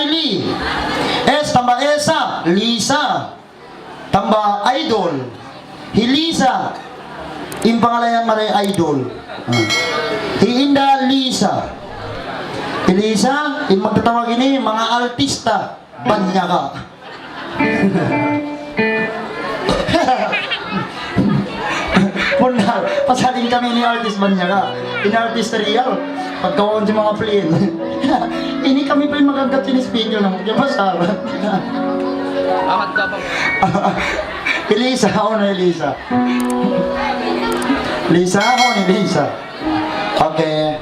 Riley. S tambah Esa, Lisa. Tambah Idol, Hilisa. Yung pangalan Maria Idol. Hiinda Lisa. Hilisa, yung magtatawag ini mga artista. Banya ka. Punal, pasaling kami ni artist banya ka. In-artist real. Pagkawon si mga plane. Ini kami pa yung magagat yung speaker na magkapasaran. Amat ka pa. Elisa, ako na Elisa. Lisa, ako ni Lisa. Okay.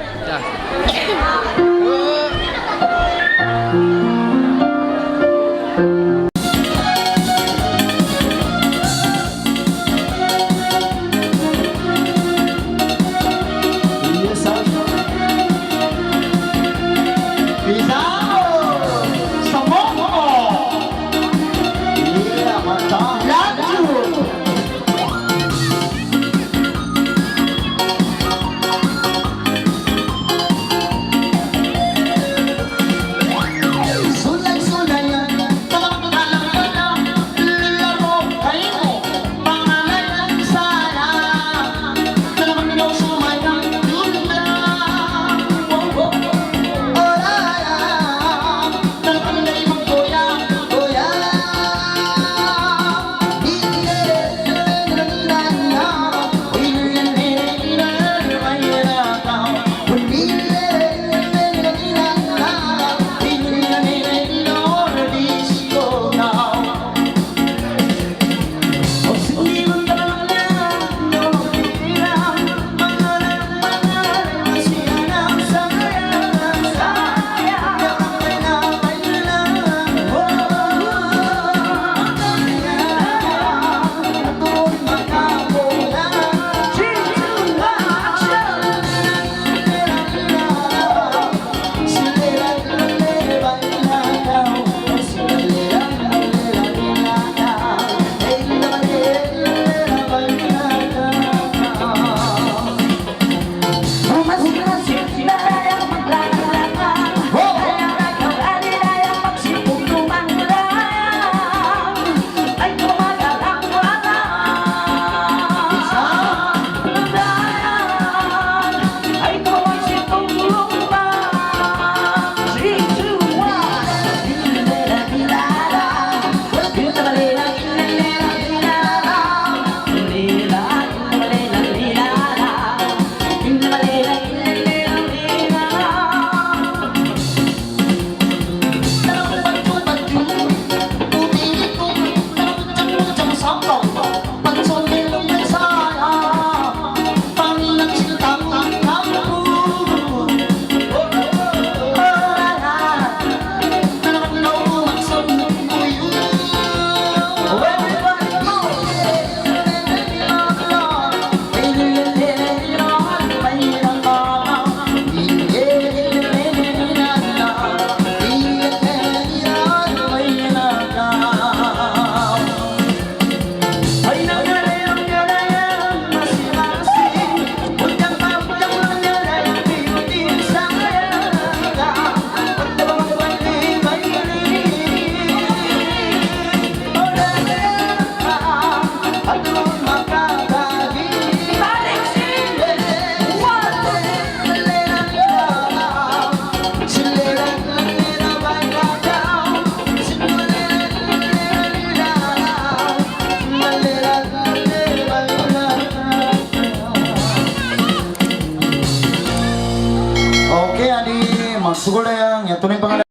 Okay, adi magsugol na yan. Yan, tunay pangalan.